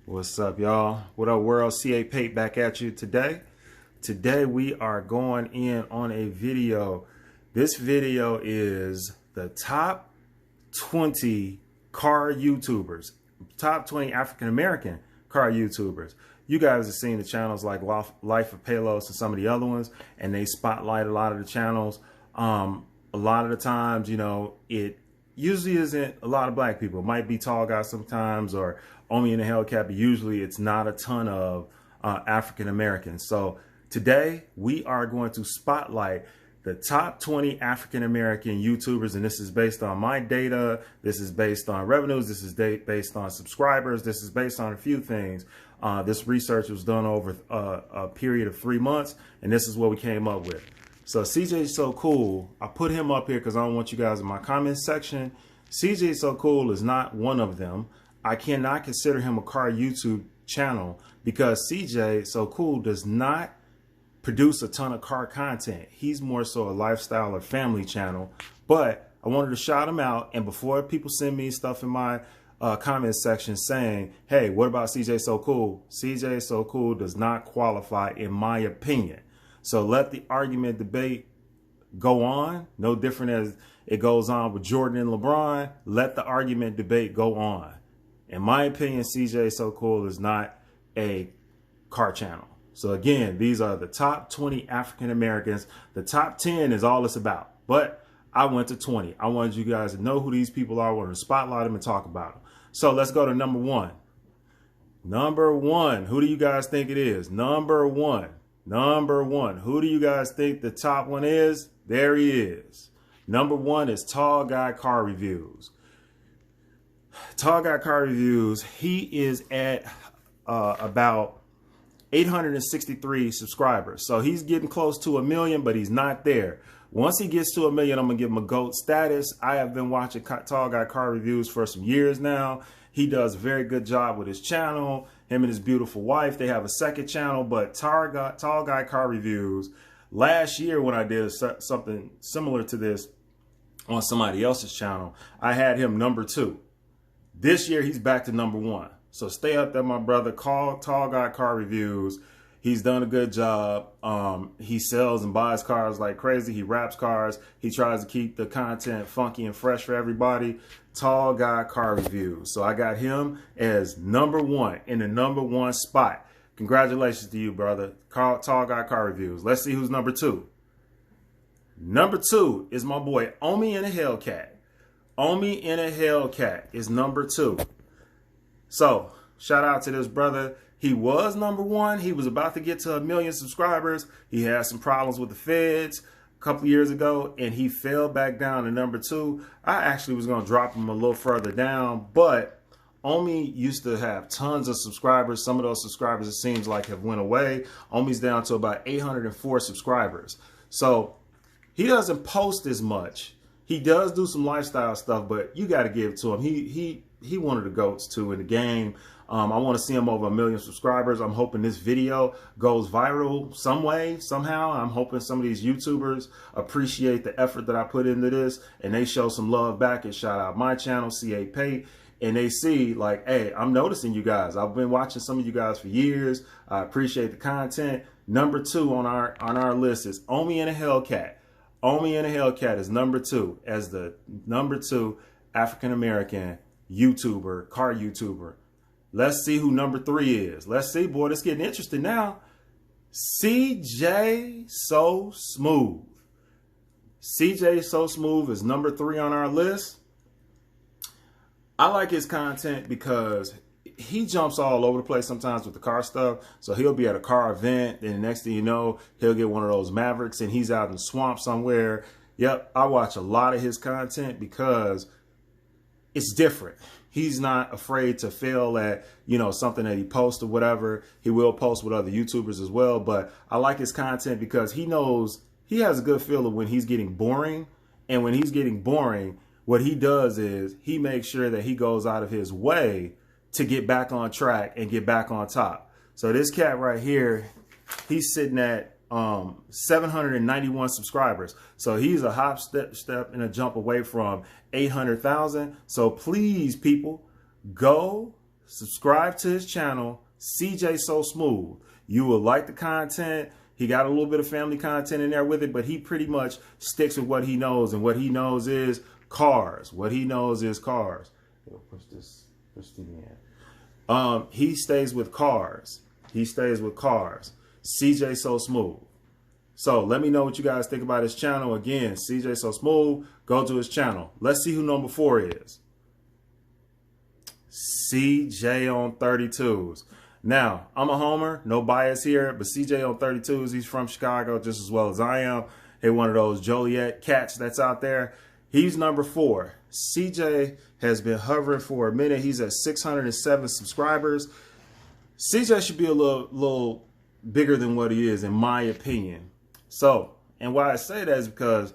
What's up, y'all? What up, world? CA Pate back at you today. Today we are going in on a video. This video is the top 20 car YouTubers, top 20 African-American car YouTubers. You guys have seen the channels like Life of Palos and some of the other ones, and they spotlight a lot of the channels. A lot of the times, you know, it usually isn't a lot of black people. It might be Tall Guy sometimes or omiinahellcat, but usually it's not a ton of African Americans. So today we are going to spotlight the top 20 African American YouTubers, and this is based on my data. This is based on revenues. This is based on subscribers. This is based on a few things. This research was done over a period of 3 months, and this is what we came up with. So CJ So Cool, I put him up here because I don't want you guys in my comments section. CJ So Cool is not one of them. I cannot consider him a car YouTube channel because CJ So Cool does not produce a ton of car content. He's more so a lifestyle or family channel. But I wanted to shout him out, and before people send me stuff in my comment section saying, hey, what about CJ So Cool? CJ So Cool does not qualify in my opinion. So let the argument debate go on, no different as it goes on with Jordan and LeBron. Let the argument debate go on. In my opinion, CJ So Cool is not a car channel. So again, these are the top 20 African Americans. The top 10 is all it's about, but I went to 20. I wanted you guys to know who these people are. I wanted to spotlight them and talk about them. So let's go to number one. Number one, who do you guys think it is? Number one. Number one. Who do you guys think the top one is? There he is. Number one is Tall Guy Car Reviews. Tall Guy Car Reviews, he is at about 863 subscribers. So he's getting close to 1 million, but he's not there. Once he gets to 1 million, I'm going to give him a GOAT status. I have been watching Tall Guy Car Reviews for some years now. He does a very good job with his channel. Him and his beautiful wife, they have a second channel, but Tall Guy Car Reviews, last year when I did something similar to this on somebody else's channel, I had him number 2. This year, he's back to number 1. So stay up there, my brother. Call Tall Guy Car Reviews. He's done a good job. He sells and buys cars like crazy. He wraps cars. He tries to keep the content funky and fresh for everybody. Tall Guy Car Reviews. So I got him as number 1 in the number 1 spot. Congratulations to you, brother. Tall Guy Car Reviews. Let's see who's number 2. Number 2 is my boy omiinahellcat. omiinahellcat is number 2. So shout out to this brother. He was number 1. He was about to get to 1 million subscribers. He had some problems with the feds a couple years ago, and he fell back down to number 2. I actually was going to drop him a little further down, but Omi used to have tons of subscribers. Some of those subscribers, it seems like, have went away. Omi's down to about 804 subscribers. So he doesn't post as much. He does do some lifestyle stuff, but you got to give it to him. He one of the GOATs too in the game. I want to see him over 1 million subscribers. I'm hoping this video goes viral some way, somehow. I'm hoping some of these YouTubers appreciate the effort that I put into this and they show some love back and shout out my channel, CA Pate, and they see like, hey, I'm noticing you guys. I've been watching some of you guys for years. I appreciate the content. Number 2 on our list is omiinahellcat. omiinahellcat is number 2 as the number 2 African-American YouTuber, car YouTuber. Let's see who number 3 is. Let's see, boy, it's getting interesting now. CJ So Smooth. CJ So Smooth is number 3 on our list. I like his content because he jumps all over the place sometimes with the car stuff. So he'll be at a car event, and the next thing you know, he'll get one of those Mavericks and he's out in the swamp somewhere. Yep, I watch a lot of his content because it's different. He's not afraid to fail at, you know, something that he posts or whatever. He will post with other YouTubers as well. But I like his content because he knows, he has a good feel of when he's getting boring. And when he's getting boring, what he does is he makes sure that he goes out of his way to get back on track and get back on top. So this cat right here, he's sitting at 791 subscribers. So he's a hop, step, and a jump away from 800,000. So please, people, go subscribe to his channel, CJ So Smooth. You will like the content. He got a little bit of family content in there with it, but he pretty much sticks with what he knows, and what he knows is cars. What he knows is cars. Push TV in. He stays with cars. He stays with cars. CJ So Smooth. So let me know what you guys think about his channel. Again, CJ So Smooth. Go to his channel. Let's see who number 4 is. CJ on 32s. Now, I'm a homer, no bias here, but CJ on 32s, he's from Chicago just as well as I am. Hey, one of those Joliet cats that's out there. He's number 4. CJ has been hovering for a minute. He's at 607 subscribers. CJ should be a little bigger than what he is, in my opinion. So, and why I say that is because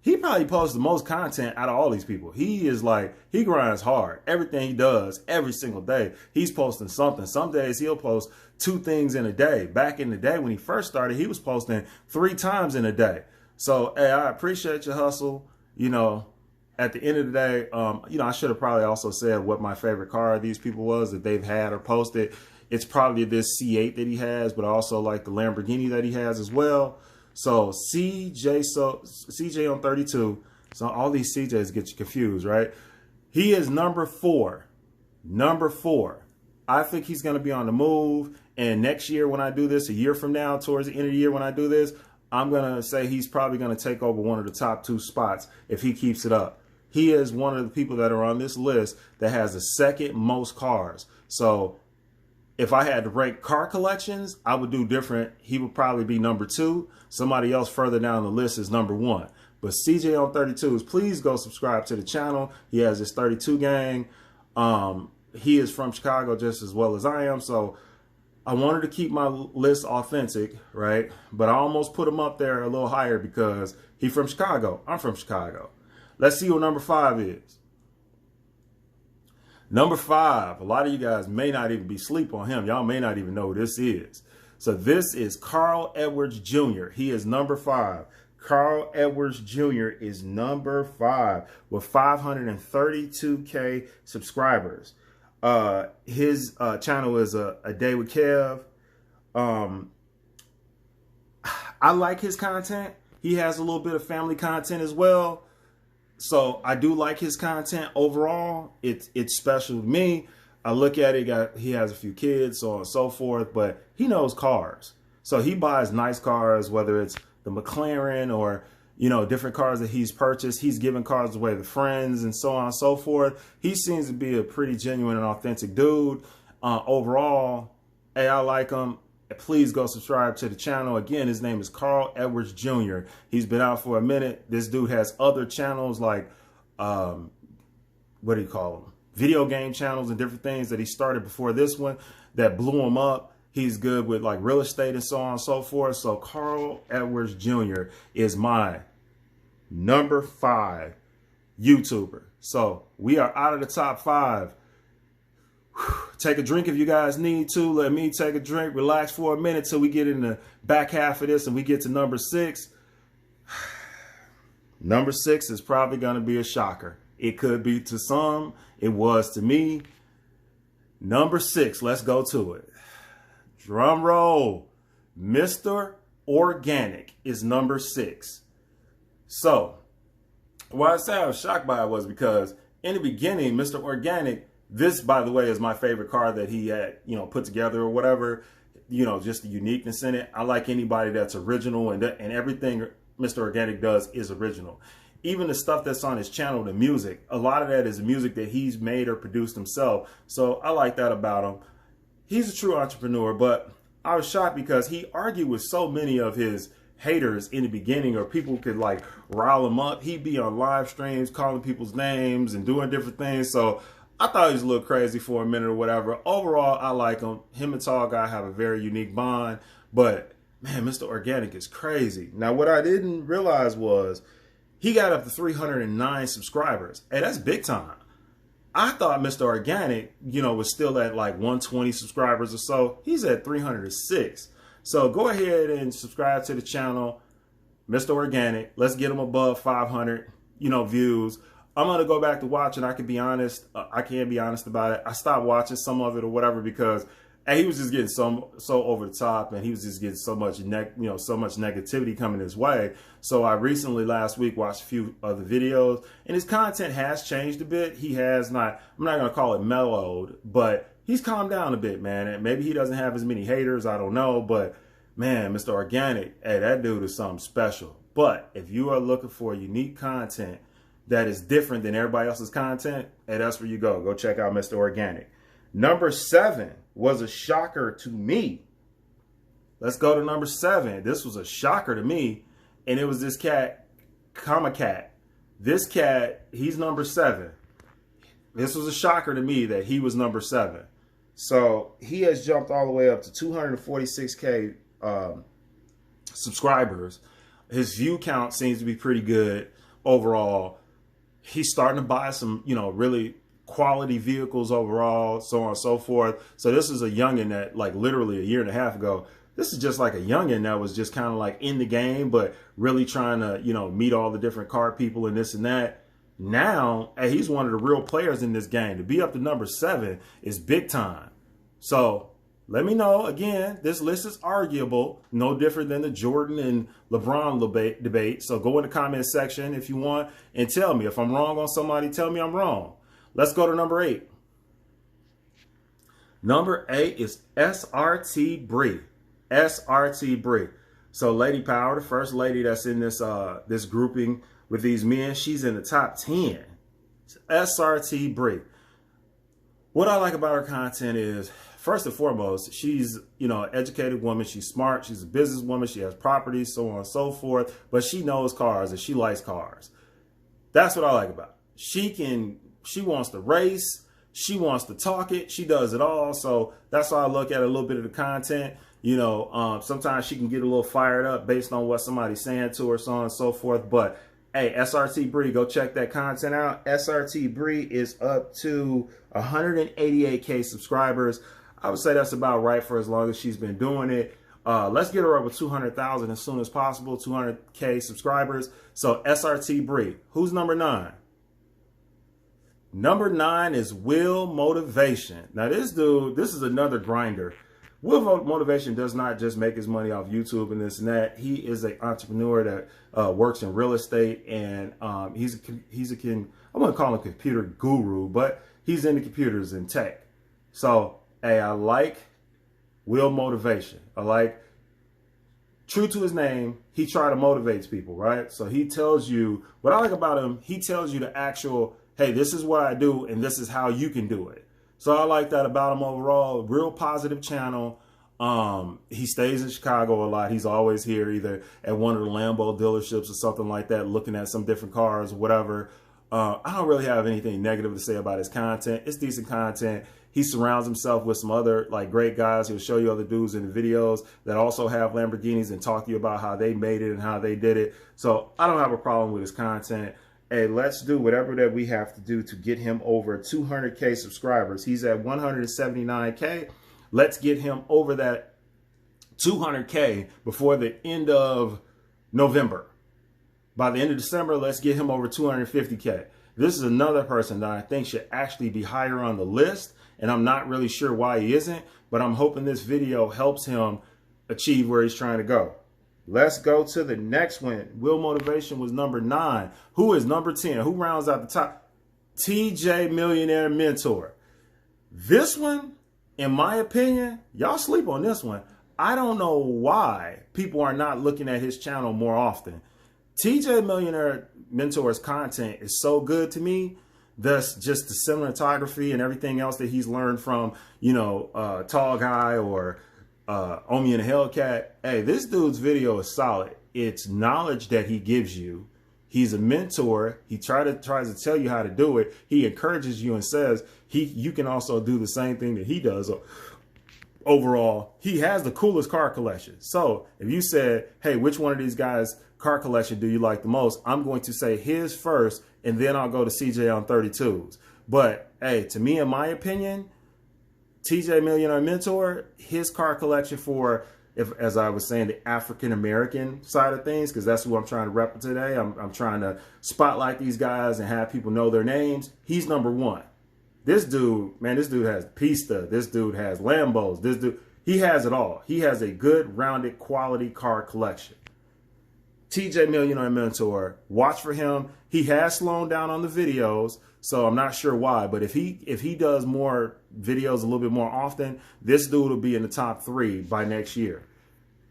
he probably posts the most content out of all these people. He is like, he grinds hard. Everything he does, every single day, he's posting something. Some days he'll post 2 things in a day. Back in the day when he first started, he was posting 3 times in a day. So, hey, I appreciate your hustle. You know, at the end of the day, you know, I should have probably also said what my favorite car of these people was that they've had or posted. It's probably this C8 that he has, but I also like the Lamborghini that he has as well. So CJ on 32. So all these CJs get you confused, right? He is number 4. Number 4. I think he's going to be on the move. And next year when I do this, a year from now, towards the end of the year when I do this, I'm going to say he's probably going to take over one of the top 2 spots if he keeps it up. He is one of the people that are on this list that has the 2nd most cars. So if I had to rank car collections, I would do different. He would probably be number 2. Somebody else further down the list is number 1. But CJ on 32s, please go subscribe to the channel. He has his 32 gang. He is from Chicago just as well as I am. So I wanted to keep my list authentic, right? But I almost put him up there a little higher because he's from Chicago. I'm from Chicago. Let's see what number 5 is. Number 5, a lot of you guys may not even be asleep on him. Y'all may not even know who this is. So this is Carl Edwards Jr. He is number 5. Carl Edwards Jr. is number 5 with 532K subscribers. His channel is a Day with Kev. I like his content. He has a little bit of family content as well. So I do like his content overall. It's special to me. I look at it, he has a few kids, so on and so forth, but he knows cars. So he buys nice cars, whether it's the McLaren or, you know, different cars that he's purchased. He's giving cars away to friends and so on and so forth. He seems to be a pretty genuine and authentic dude. Overall, hey, I like him. Please go subscribe to the channel. Again, his name is Carl Edwards Jr. He's been out for a minute. This dude has other channels like, what do you call them? Video game channels and different things that he started before this one that blew him up. He's good with like real estate and so on and so forth. So Carl Edwards Jr. is my number 5 YouTuber. So we are out of the top 5. Take a drink if you guys need to. Let me take a drink. Relax for a minute till we get in the back half of this and we get to number 6. Number 6 is probably going to be a shocker. It could be to some. It was to me. Number 6. Let's go to it. Drum roll. Mr. Organic is number 6. So, why I say I was shocked by it was because in the beginning, Mr. Organic, this, by the way, is my favorite car that he had, you know, put together or whatever, you know, just the uniqueness in it. I like anybody that's original, and everything Mr. Organic does is original. Even the stuff that's on his channel, the music, a lot of that is music that he's made or produced himself. So I like that about him. He's a true entrepreneur, but I was shocked because he argued with so many of his haters in the beginning, or people could like rile him up. He'd be on live streams calling people's names and doing different things. So I thought he was a little crazy for a minute or whatever. Overall, I like him. Him and Tall Guy have a very unique bond. But, man, Mr. Organic is crazy. Now, what I didn't realize was he got up to 309 subscribers. Hey, that's big time. I thought Mr. Organic, you know, was still at like 120 subscribers or so. He's at 306. So go ahead and subscribe to the channel, Mr. Organic. Let's get him above 500, you know, views. I'm going to go back to watching. I can be honest. I can't be honest about it. I stopped watching some of it or whatever because he was just getting so over the top, and he was just getting so much so much negativity coming his way. So I recently, last week, watched a few of the videos, and his content has changed a bit. He has not, I'm not going to call it mellowed, but he's calmed down a bit, man. And maybe he doesn't have as many haters. I don't know. But man, Mr. Organic, hey, that dude is something special. But if you are looking for unique content that is different than everybody else's content, hey, that's where you go. Go check out Mr. Organic. Number 7 was a shocker to me. Let's go to number 7. This was a shocker to me. And it was this cat, HemiLife. This cat, he's number 7. This was a shocker to me that he was number 7. So he has jumped all the way up to 246K subscribers. His view count seems to be pretty good overall. He's starting to buy some, really quality vehicles overall, so on and so forth. So this is a youngin' that, like, literally a year and a half ago, this is just like a youngin' that was just kind of like in the game, but really trying to, meet all the different car people and this and that. Now, hey, he's one of the real players in this game. To be up to number 7 is big time. So let me know. Again, this list is arguable, no different than the Jordan and LeBron debate. So go in the comment section if you want and tell me. If I'm wrong on somebody, tell me I'm wrong. Let's go to number 8. Number 8 is SRT Bree. SRT Bree. So Lady Power, the first lady that's in this this grouping with these men, she's in the top 10. SRT Bree. What I like about her content is, first and foremost, she's, an educated woman. She's smart. She's a businesswoman. She has properties, so on and so forth. But she knows cars and she likes cars. That's what I like about her. She wants to race. She wants to talk it. She does it all. So that's why I look at a little bit of the content. Sometimes she can get a little fired up based on what somebody's saying to her, so on and so forth. But hey, SRT Bree, go check that content out. SRT Bree is up to 188K subscribers. I would say that's about right for as long as she's been doing it. Let's get her over 200,000 as soon as possible, 200K subscribers. So SRT Bree. Who's number 9? Number 9 is Will Motivation. Now this dude, this is another grinder. Will Motivation does not just make his money off YouTube and this and that. He is an entrepreneur that works in real estate, and he's I wouldn't call him a computer guru, but he's into computers and tech. So hey, I like Will Motivation. I like, true to his name, he try to motivate people, right? So he tells you, what I like about him, he tells you the actual, hey, this is what I do and this is how you can do it. So I like that about him overall. Real positive channel. He stays in Chicago a lot. He's always here, either at one of the Lambo dealerships or something like that, looking at some different cars or whatever. I don't really have anything negative to say about his content. It's decent content. He surrounds himself with some other great guys. He'll show you other dudes in the videos that also have Lamborghinis and talk to you about how they made it and how they did it. So I don't have a problem with his content. Hey, let's do whatever that we have to do to get him over 200K subscribers. He's at 179K. Let's get him over that 200K before the end of November. By the end of December, let's get him over 250K. This is another person that I think should actually be higher on the list, and I'm not really sure why he isn't, but I'm hoping this video helps him achieve where he's trying to go. Let's go to the next one. Will Motivation was number 9. Who is number 10? Who rounds out the top? TJ Millionaire Mentor. This one, in my opinion, y'all sleep on this one. I don't know why people are not looking at his channel more often. TJ Millionaire Mentor's content is so good to me. Thus, just the cinematography and everything else that he's learned from, Tall Guy or omiinahellcat. Hey, this dude's video is solid. It's knowledge that he gives you. He's a mentor. He tries to tell you how to do it. He encourages you and says you can also do the same thing that he does. Overall, he has the coolest car collection. So if you said, hey, which one of these guys' car collection do you like the most? I'm going to say his first, and then I'll go to CJ on 32s. But hey, to me, in my opinion, TJ Millionaire Mentor, his car collection for as I was saying, the African American side of things, because that's who I'm trying to rep today. I'm trying to spotlight these guys and have people know their names. He's number one. This dude, man, this dude has Pista. This dude has Lambos. This dude, he has it all. He has a good, rounded, quality car collection. TJ Millionaire Mentor, watch for him. He has slowed down on the videos, so I'm not sure why. But if he does more videos a little bit more often, this dude will be in the top 3 by next year.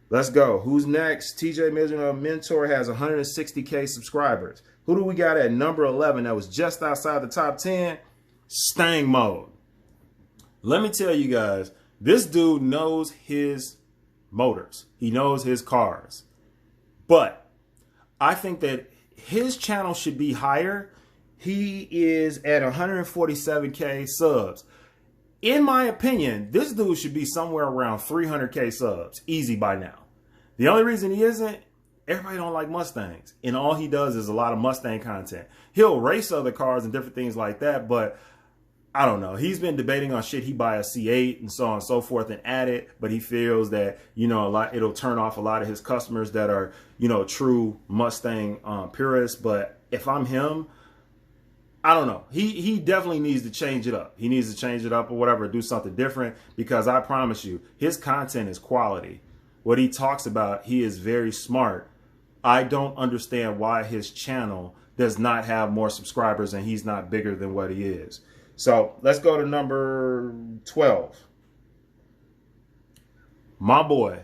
Let's go. Who's next? TJ Millionaire Mentor has 160K subscribers. Who do we got at number 11 that was just outside the top 10? StayingMode. Let me tell you guys, this dude knows his motors. He knows his cars. But I think that his channel should be higher. He is at 147K subs. In my opinion, this dude should be somewhere around 300K subs, easy by now. The only reason he isn't, everybody don't like Mustangs. And all he does is a lot of Mustang content. He'll race other cars and different things like that, but I don't know. He's been debating on shit. He buy a C8 and so on and so forth and add it, but he feels that, you know, it'll turn off a lot of his customers that are, you know, true Mustang purists. But if I'm him, I don't know. He definitely needs to change it up. He needs to change it up or whatever, do something different, because I promise you, his content is quality. What he talks about, he is very smart. I don't understand why his channel does not have more subscribers and he's not bigger than what he is. So let's go to number 12. My boy,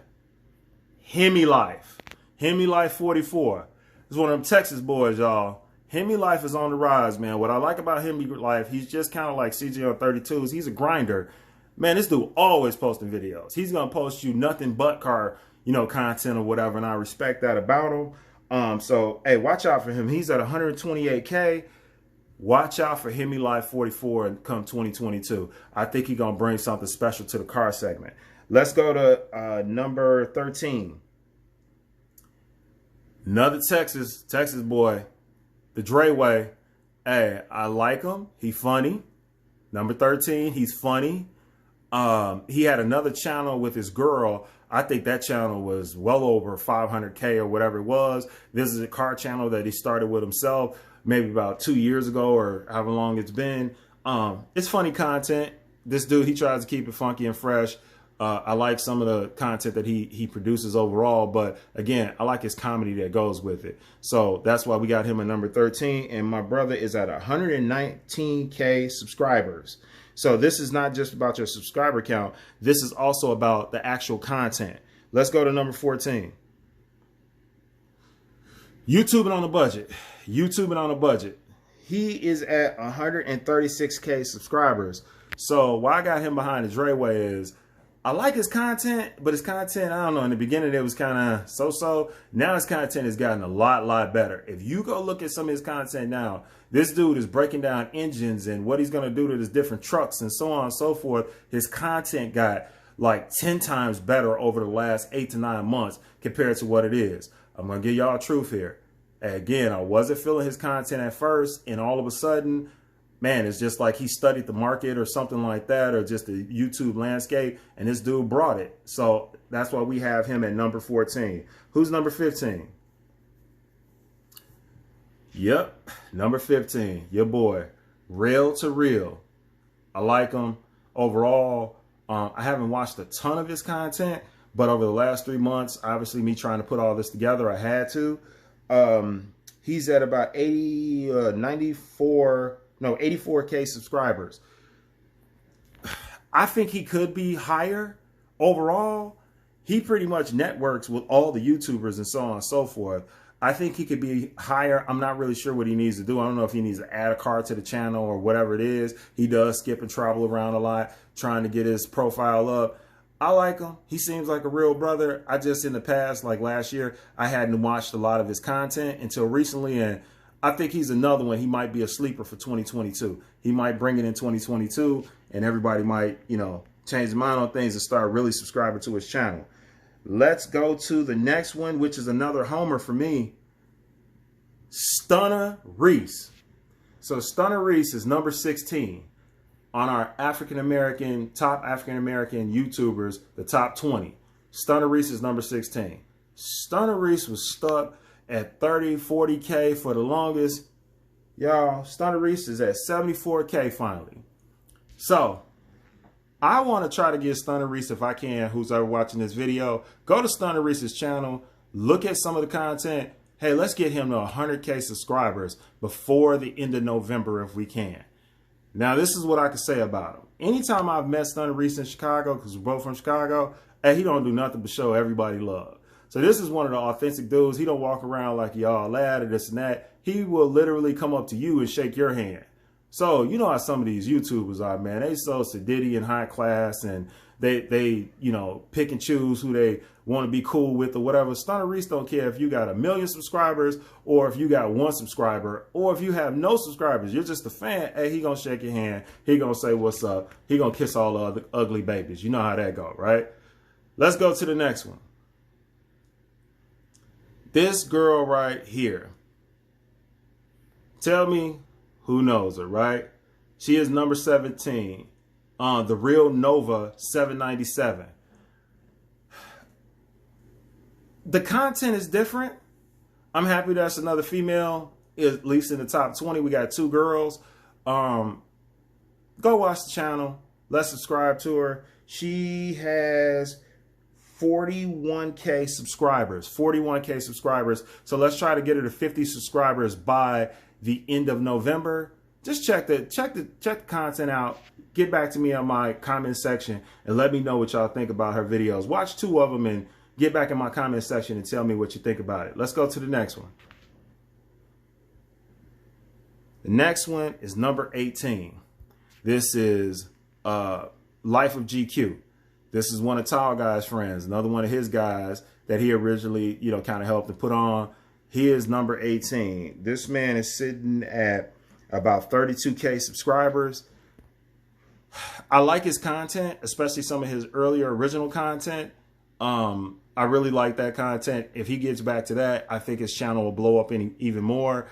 HemiLife. HemiLife 44. This is one of them Texas boys, y'all. HemiLife is on the rise, man. What I like about HemiLife, he's just kind of like CJ on 32s. He's a grinder. Man, this dude always posting videos. He's going to post you nothing but car, you know, content or whatever, and I respect that about him. So, hey, watch out for him. He's at 128K. Watch out for HemiLife 44 and come 2022. I think he's going to bring something special to the car segment. Let's go to number 13. Another Texas boy, the Drayway. Hey, I like him. He funny. Number 13, he's funny. He had another channel with his girl. I think that channel was well over 500K or whatever it was. This is a car channel that he started with himself maybe about 2 years ago or however long it's been. It's funny content. This dude, he tries to keep it funky and fresh. I like some of the content that he produces overall, but again, I like his comedy that goes with it. So that's why we got him at number 13. And my brother is at 119K subscribers. So this is not just about your subscriber count. This is also about the actual content. Let's go to number 14. YouTubing on a budget. YouTubing on a budget. He is at 136K subscribers. So why I got him behind the Drayway is I like his content, but his content, I don't know, in the beginning it was kind of so-so. Now his content has gotten a lot better. If you go look at some of his content now, this dude is breaking down engines and what he's going to do to his different trucks and so on and so forth. His content got like 10 times better over the last 8 to 9 months compared to what it is. I'm going to give y'all truth here. Again, I wasn't feeling his content at first, and all of a sudden, man, it's just like he studied the market or something like that, or just the YouTube landscape, and this dude brought it. So that's why we have him at number 14. Who's number 15? Yep, number 15, your boy, Real to Real. I like him overall. I haven't watched a ton of his content, but over the last 3 months, obviously me trying to put all this together, I had to. He's at about 84K subscribers. I think he could be higher overall. He pretty much networks with all the YouTubers and so on and so forth. I think he could be higher. I'm not really sure what he needs to do. I don't know if he needs to add a car to the channel or whatever it is. He does skip and travel around a lot, trying to get his profile up. I like him. He seems like a real brother. I just, in the past, like last year, I hadn't watched a lot of his content until recently, and I think he's another one. He might be a sleeper for 2022. He might bring it in 2022, and everybody might, you know, change their mind on things and start really subscribing to his channel. Let's go to the next one, which is another homer for me. Stunner Reese. So Stunner Reese is number 16 on our top African-American YouTubers, the top 20. Stunner Reese is number 16. Stunner Reese was stuck at 30, 40K for the longest. Y'all, Stunner Reese is at 74K finally. So, I want to try to get Stunner Reese, if I can, who's ever watching this video, go to Stunner Reese's channel, look at some of the content. Hey, let's get him to 100K subscribers before the end of November if we can. Now, this is what I can say about him. Anytime I've met Stunner Reese in Chicago, because we're both from Chicago, hey, he don't do nothing but show everybody love. So this is one of the authentic dudes. He don't walk around like y'all lad or this and that. He will literally come up to you and shake your hand. So you know how some of these YouTubers are, man. They so sedity and high class, and they you know, pick and choose who they want to be cool with or whatever. Stunner Reese don't care if you got 1 million subscribers or if you got 1 subscriber or if you have no subscribers. You're just a fan. Hey, he gonna shake your hand. He gonna say what's up. He gonna kiss all the other ugly babies. You know how that go, right? Let's go to the next one. This girl right here. Tell me who knows her, right? She is number 17 on the Real Nova 797. The content is different. I'm happy that's another female, at least in the top 20. We got 2 girls. Go watch the channel. Let's subscribe to her. She has 41K subscribers. 41K subscribers. So let's try to get her to 50 subscribers by the end of November. Just check the content out. Get back to me on my comment section and let me know what y'all think about her videos. Watch 2 of them and get back in my comment section and tell me what you think about it. Let's go to the next one. The next one is number 18. This is Life of GQ. This is one of Tall Guy's friends, another one of his guys that he originally, you know, kind of helped to put on. He is number 18. This man is sitting at about 32K subscribers. I like his content, especially some of his earlier original content. I really like that content. If he gets back to that, I think his channel will blow up even more.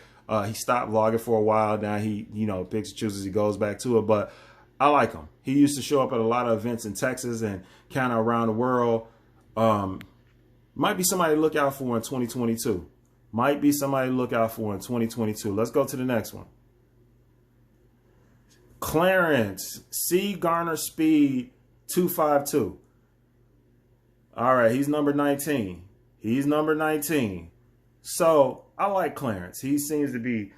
He stopped vlogging for a while. Now he, you know, picks and chooses, he goes back to it. But I like him. He used to show up at a lot of events in Texas and kind of around the world. Might be somebody to look out for in 2022. Might be somebody to look out for in 2022. Let's go to the next one. Clarence C. Garner Speed 252. All right, he's number 19. He's number 19. So I like Clarence. He seems to be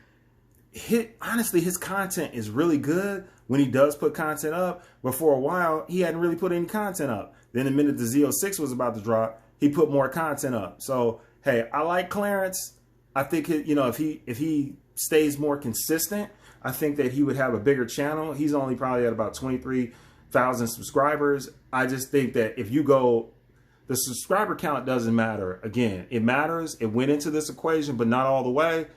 honestly, his content is really good when he does put content up. But for a while, he hadn't really put any content up. Then the minute the Z06 was about to drop, he put more content up. So hey, I like Clarence. I think, you know, if he stays more consistent, I think that he would have a bigger channel. He's only probably at about 23,000 subscribers. I just think that if you go, the subscriber count doesn't matter. Again, it matters. It went into this equation, but not all the way.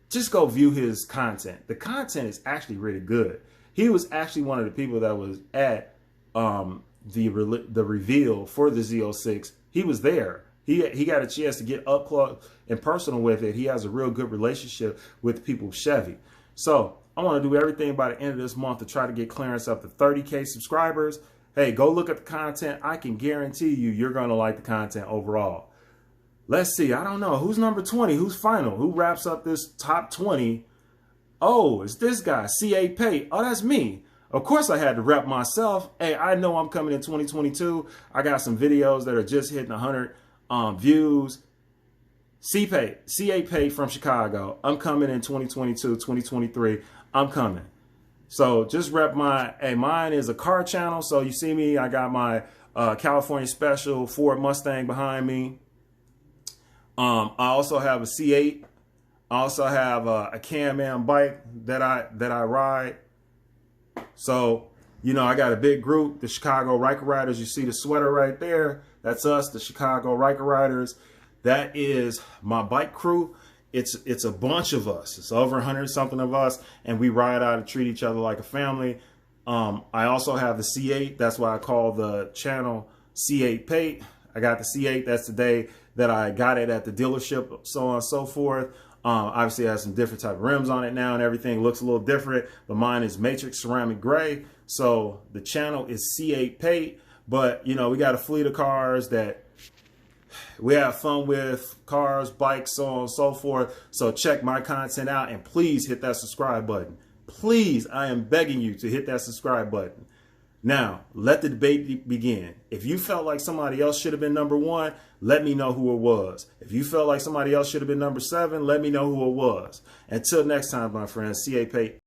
Just go view his content. The content is actually really good. He was actually one of the people that was at the reveal for the Z06. He was there. He got a chance to get up close and personal with it. He has a real good relationship with the people of Chevy. So I want to do everything by the end of this month to try to get Clarence up to 30K subscribers. Hey, go look at the content. I can guarantee you're going to like the content overall. Let's see. I don't know. Who's number 20? Who's final? Who wraps up this top 20? Oh, it's this guy, C.A. Pate. Oh, that's me. Of course I had to rep myself. Hey, I know I'm coming in 2022. I got some videos that are just hitting 100 views. C.A. Pate from Chicago. I'm coming in 2022, 2023. I'm coming. So just rep mine is a car channel. So you see me, I got my California Special Ford Mustang behind me. I also have a C8. I also have a Can-Am bike that I ride. So, you know, I got a big group, the Chicago Riker Riders. You see the sweater right there. That's us, the Chicago Riker Riders. That is my bike crew. It's a bunch of us. It's over 100 something of us, and we ride out and treat each other like a family. I also have the C8. That's why I call the channel C8 Pate. I got the C8. That's the day that I got it at the dealership, so on and so forth. Obviously, it has some different type of rims on it now, and everything looks a little different. But mine is Matrix Ceramic Gray. So the channel is C8 Pate. But, you know, we got a fleet of cars that We have fun with cars, bikes, so on and so forth. So check my content out and please hit that subscribe button. Please, I am begging you to hit that subscribe button. Now, let the debate begin. If you felt like somebody else should have been number 1, let me know who it was. If you felt like somebody else should have been number 7, let me know who it was. Until next time, my friends, CA Pate.